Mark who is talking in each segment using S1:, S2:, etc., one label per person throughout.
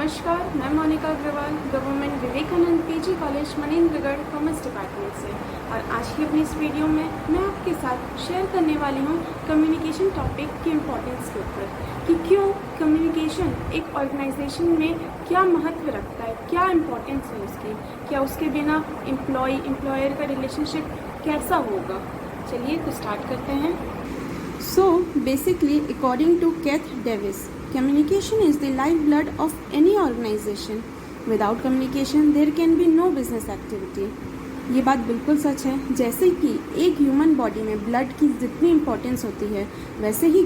S1: नमस्कार, मैं Monika Agarwal government Vivekananda PG college Manendragarh commerce department से। और आज की अपनी इस वीडियो में मैं आपके साथ शेयर करने वाली हूँ कम्युनिकेशन टॉपिक की इम्पोर्टेंस के ऊपर कि क्यों कम्युनिकेशन एक ऑर्गेनाइजेशन में क्या महत्व रखता है, क्या इम्पोर्टेंस है उसकी, क्या उसके बिना एम्प्लॉयर का रिलेशनशिप कैसा होगा। चलिए तो स्टार्ट करते हैं। So basically, according to Keith Davis, communication is the lifeblood of any organization. Without communication, there can be no business activity. ये बात बिल्कुल सच है। जैसे कि एक ह्यूमन बॉडी में ब्लड की जितनी इम्पोर्टेंस होती है, वैसे ही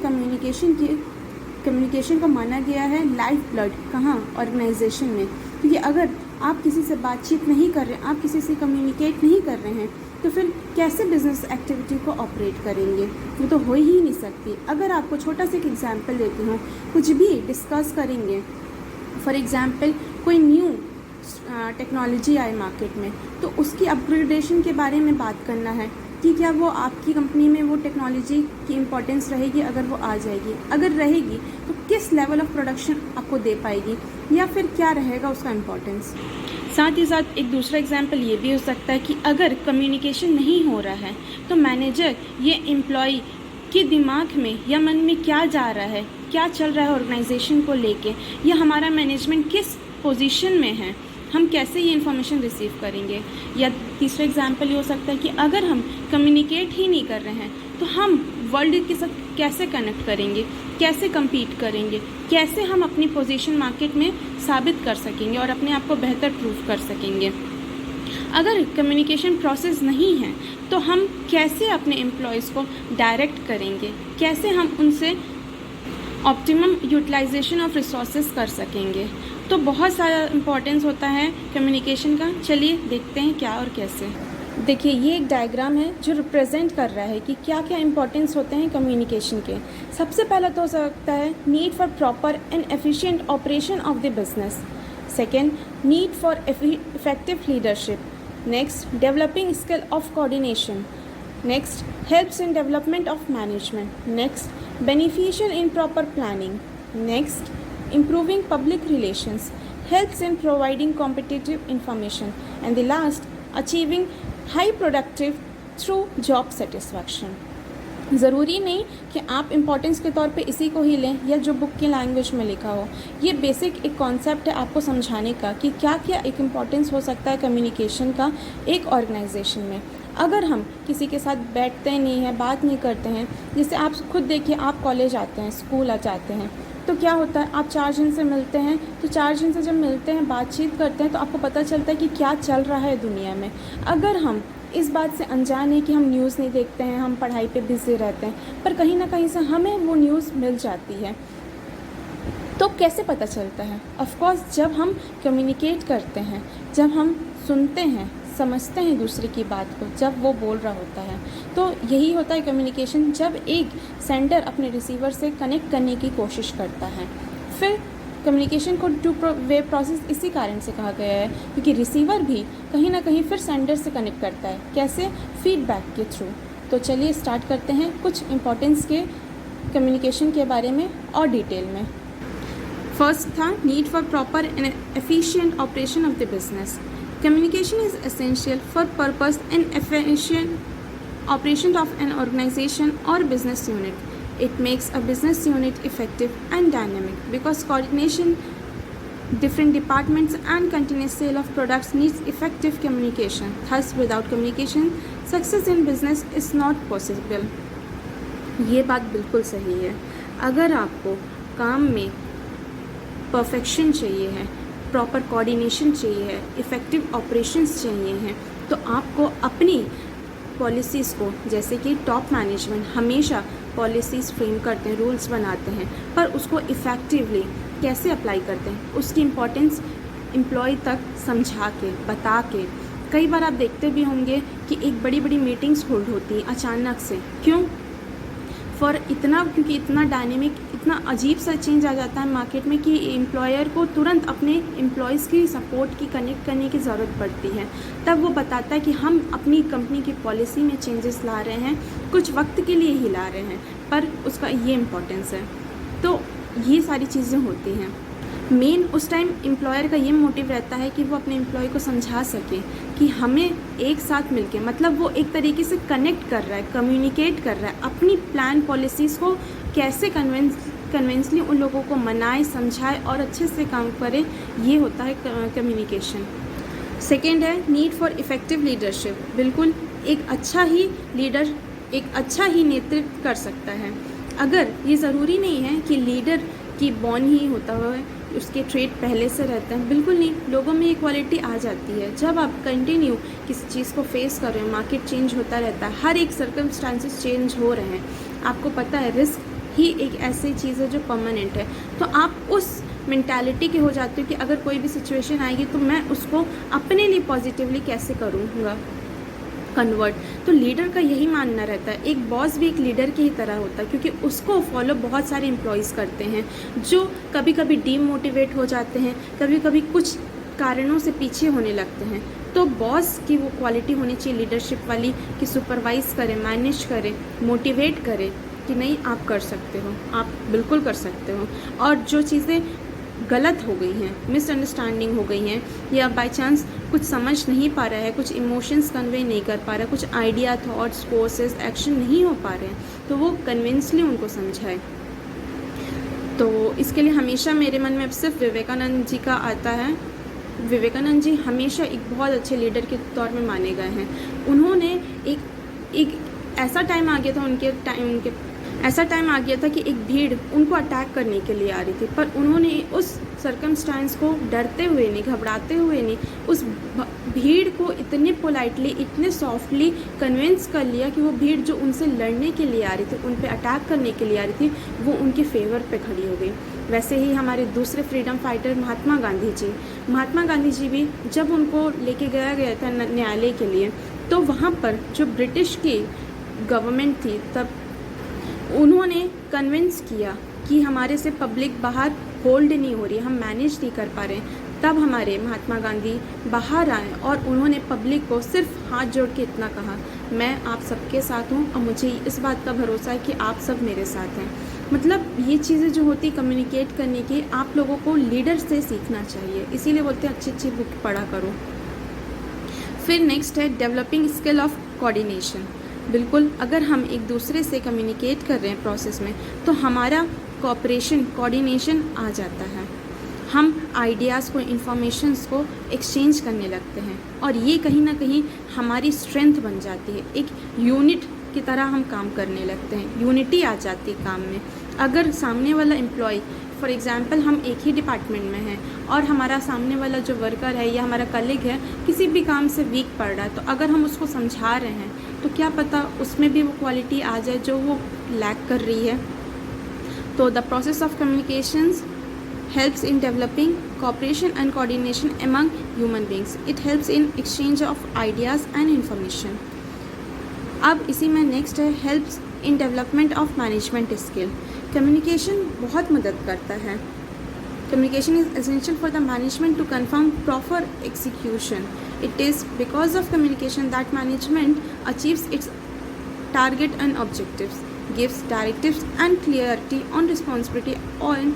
S1: कम्युनिकेशन को माना गया है लाइफ ब्लड। कहाँ? ऑर्गेनाइजेशन में। क्योंकि अगर आप किसी से बातचीत नहीं कर रहे, आप किसी से कम्युनिकेट नहीं कर रहे हैं, तो फिर कैसे बिजनेस एक्टिविटी को ऑपरेट करेंगे? ये तो हो ही नहीं सकती। अगर आपको छोटा सा एक एग्जांपल देती हूँ, कुछ भी डिस्कस करेंगे, फॉर एग्जांपल कोई न्यू टेक्नोलॉजी आए मार्केट में, तो उसकी अपग्रेडेशन के बारे में बात करना है कि क्या वो आपकी कंपनी में वो टेक्नोलॉजी की इम्पोर्टेंस रहेगी। अगर वो आ जाएगी, अगर रहेगी, तो किस लेवल ऑफ प्रोडक्शन आपको दे पाएगी, या फिर क्या रहेगा उसका इम्पोर्टेंस। साथ ही साथ एक दूसरा एग्जाम्पल ये भी हो सकता है कि अगर कम्युनिकेशन नहीं हो रहा है, तो मैनेजर ये एम्प्लॉय के दिमाग में या मन में क्या जा रहा है, क्या चल रहा है ऑर्गेनाइजेशन को लेके, या हमारा मैनेजमेंट किस पोजीशन में है, हम कैसे ये इन्फॉर्मेशन रिसीव करेंगे। या तीसरा एग्जाम्पल ये हो सकता है कि अगर हम कम्युनिकेट ही नहीं कर रहे हैं, तो हम वर्ल्ड के साथ कैसे कनेक्ट करेंगे, कैसे compete करेंगे, कैसे हम अपनी पोजीशन मार्केट में साबित कर सकेंगे और अपने आप को बेहतर प्रूव कर सकेंगे। अगर कम्युनिकेशन प्रोसेस नहीं है, तो हम कैसे अपने एम्प्लॉयज़ को डायरेक्ट करेंगे, कैसे हम उनसे ऑप्टिमम यूटिलाइजेशन ऑफ रिसोर्सेज कर सकेंगे। तो बहुत सारा इम्पोर्टेंस होता है कम्युनिकेशन का। चलिए देखते हैं क्या और कैसे। देखिए, ये एक डायग्राम है जो रिप्रेजेंट कर रहा है कि क्या क्या इंपॉर्टेंस होते हैं कम्युनिकेशन के। सबसे पहला तो हो सकता है need for proper and efficient operation of the business. Second, need for effective leadership. Next, developing skill of coordination. Next, helps in development of management. Next, beneficial in proper planning. Next, improving public relations, helps in providing competitive information, and the last, achieving high productive through job satisfaction. ज़रूरी नहीं कि आप importance के तौर पे इसी को ही लें या जो बुक की लैंग्वेज में लिखा हो। ये बेसिक एक कॉन्सेप्ट है आपको समझाने का कि क्या क्या एक इम्पोर्टेंस हो सकता है कम्युनिकेशन का एक ऑर्गेनाइजेशन में। अगर हम किसी के साथ बैठते नहीं हैं, बात नहीं करते हैं, जैसे आप खुद देखिए, आप कॉलेज आते हैं, स्कूल आ जाते हैं, तो क्या होता है, आप 4 जन से मिलते हैं, तो 4 जन से जब मिलते हैं, बातचीत करते हैं, तो आपको पता चलता है कि क्या चल रहा है दुनिया में। अगर हम इस बात से अनजान है कि हम न्यूज़ नहीं देखते हैं, हम पढ़ाई पे बिजी रहते हैं, पर कहीं ना कहीं से हमें वो न्यूज़ मिल जाती है, तो कैसे पता चलता है? ऑफ कोर्स जब हम कम्युनिकेट करते हैं, जब हम सुनते हैं, समझते हैं दूसरे की बात को, जब वो बोल रहा होता है। तो यही होता है कम्युनिकेशन, जब एक सेंडर अपने रिसीवर से कनेक्ट करने की कोशिश करता है। फिर कम्युनिकेशन को टू वे प्रोसेस इसी कारण से कहा गया है, क्योंकि रिसीवर भी कहीं ना कहीं फिर सेंडर से कनेक्ट करता है। कैसे? फीडबैक के थ्रू। तो चलिए स्टार्ट करते हैं कुछ इंपॉर्टेंस के कम्युनिकेशन के बारे में और डिटेल में। फर्स्ट था need for proper and efficient operation of the business. Communication is essential for purpose and efficient operation of an organization or business unit. It makes a business unit effective and dynamic because coordination, different departments and continuous sale of products needs effective communication. Thus, without communication, success in business is not possible. ये बात बिल्कुल सही है। अगर आपको काम में perfection चाहिए है, प्रॉपर कोऑर्डिनेशन चाहिए है, इफ़ेक्टिव ऑपरेशंस चाहिए हैं, तो आपको अपनी पॉलिसीज़ को, जैसे कि टॉप मैनेजमेंट हमेशा पॉलिसीज़ फ्रेम करते हैं, रूल्स बनाते हैं, पर उसको इफ़ेक्टिवली कैसे अप्लाई करते हैं, उसकी इम्पोर्टेंस एम्प्लॉय तक समझा के, बता के। कई बार आप देखते भी होंगे कि एक बड़ी बड़ी मीटिंग्स होल्ड होती हैं अचानक से। क्यों? क्योंकि इतना डायनेमिक, इतना अजीब सा चेंज आ जाता है मार्केट में कि एम्प्लॉयर को तुरंत अपने एम्प्लॉयज़ की सपोर्ट की, कनेक्ट करने की ज़रूरत पड़ती है। तब वो बताता है कि हम अपनी कंपनी की पॉलिसी में चेंजेस ला रहे हैं, कुछ वक्त के लिए ही ला रहे हैं, पर उसका ये इम्पोर्टेंस है। तो ये सारी चीज़ें होती हैं। मेन उस टाइम एम्प्लॉयर का ये मोटिव रहता है कि वो अपने एम्प्लॉय को समझा सके कि हमें एक साथ मिलके, मतलब वो एक तरीके से कनेक्ट कर रहा है, कम्युनिकेट कर रहा है, अपनी प्लान पॉलिसीज़ को कैसे कन्विंसली उन लोगों को मनाए, समझाए और अच्छे से काम करे, ये होता है कम्युनिकेशन। सेकेंड है नीड फॉर इफ़ेक्टिव लीडरशिप। बिल्कुल, एक अच्छा ही लीडर एक अच्छा ही नेतृत्व कर सकता है। अगर ये ज़रूरी नहीं है कि लीडर की बॉर्न ही होता है, उसके ट्रेट पहले से रहते हैं, बिल्कुल नहीं। लोगों में ये क्वालिटी आ जाती है जब आप कंटिन्यू किसी चीज़ को फेस कर रहे हो। मार्केट चेंज होता रहता है, हर एक सर्कमस्टांसेस चेंज हो रहे हैं, आपको पता है रिस्क ही एक ऐसी चीज़ है जो परमानेंट है। तो आप उस मेंटालिटी के हो जाते हो कि अगर कोई भी सिचुएशन आएगी तो मैं उसको अपने लिए पॉजिटिवली कैसे करूँगा कन्वर्ट। तो लीडर का यही मानना रहता है। एक बॉस भी एक लीडर की ही तरह होता है, क्योंकि उसको फॉलो बहुत सारे एम्प्लॉयज़ करते हैं जो कभी कभी डीमोटिवेट हो जाते हैं, कभी कभी कुछ कारणों से पीछे होने लगते हैं। तो बॉस की वो क्वालिटी होनी चाहिए लीडरशिप वाली कि सुपरवाइज़ करे, मैनेज करे, मोटिवेट करे कि नहीं आप कर सकते हो, आप बिल्कुल कर सकते हो। और जो चीज़ें गलत हो गई हैं, मिसअंडरस्टैंडिंग हो गई हैं, या बाय चांस कुछ समझ नहीं पा रहा है, कुछ इमोशंस कन्वे नहीं कर पा रहा है, कुछ आइडिया, थॉट्स, कोर्सेज, एक्शन नहीं हो पा रहे हैं, तो वो कन्विंसली उनको समझाए। तो इसके लिए हमेशा मेरे मन में सिर्फ विवेकानंद जी का आता है। विवेकानंद जी हमेशा एक बहुत अच्छे लीडर के तौर में माने गए हैं। उन्होंने एक ऐसा टाइम आ गया था ऐसा टाइम आ गया था कि एक भीड़ उनको अटैक करने के लिए आ रही थी, पर उन्होंने उस सर्कमस्टांस को डरते हुए नहीं, घबराते हुए नहीं, उस भीड़ को इतने पोलाइटली, इतने सॉफ्टली कन्विंस कर लिया कि वो भीड़ जो उनसे लड़ने के लिए आ रही थी, उन पे अटैक करने के लिए आ रही थी, वो उनके फेवर पे खड़ी हो गई। वैसे ही हमारे दूसरे फ्रीडम फाइटर महात्मा गांधी जी भी जब उनको लेके गया था न्यायालय के लिए, तो वहाँ पर जो ब्रिटिश की गवर्नमेंट थी तब उन्होंने कन्विंस किया कि हमारे से पब्लिक बाहर होल्ड नहीं हो रही, हम मैनेज नहीं कर पा रहे हैं। तब हमारे महात्मा गांधी बाहर आए और उन्होंने पब्लिक को सिर्फ हाथ जोड़ के इतना कहा, मैं आप सबके साथ हूँ और मुझे इस बात का भरोसा है कि आप सब मेरे साथ हैं। मतलब ये चीज़ें जो होती कम्युनिकेट करने की, आप लोगों को लीडर से सीखना चाहिए। इसीलिए बोलते हैं अच्छी बुक पढ़ा करो। फिर नेक्स्ट है डेवलपिंग स्किल ऑफ कोऑर्डिनेशन। बिल्कुल, अगर हम एक दूसरे से कम्युनिकेट कर रहे हैं प्रोसेस में, तो हमारा कोऑर्डिनेशन आ जाता है। हम आइडियाज़ को, इन्फॉर्मेशंस को एक्सचेंज करने लगते हैं और ये कहीं ना कहीं हमारी स्ट्रेंथ बन जाती है। एक यूनिट की तरह हम काम करने लगते हैं, यूनिटी आ जाती है काम में। अगर सामने वाला एम्प्लॉय, फॉर एग्ज़ाम्पल हम एक ही डिपार्टमेंट में हैं और हमारा सामने वाला जो वर्कर है या हमारा कलीग है किसी भी काम से वीक पड़ रहा है, तो अगर हम उसको समझा रहे हैं तो क्या पता उसमें भी वो क्वालिटी आ जाए जो वो लैक कर रही है। तो the process of communications helps in developing cooperation and coordination among human beings. It helps in exchange of ideas and information. अब इसी में नेक्स्ट है helps in development of management skill. Communication बहुत मदद करता है। Communication is essential for the management to confirm proper execution. It is because of communication that management achieves its target and objectives, gives directives and clarity on responsibility on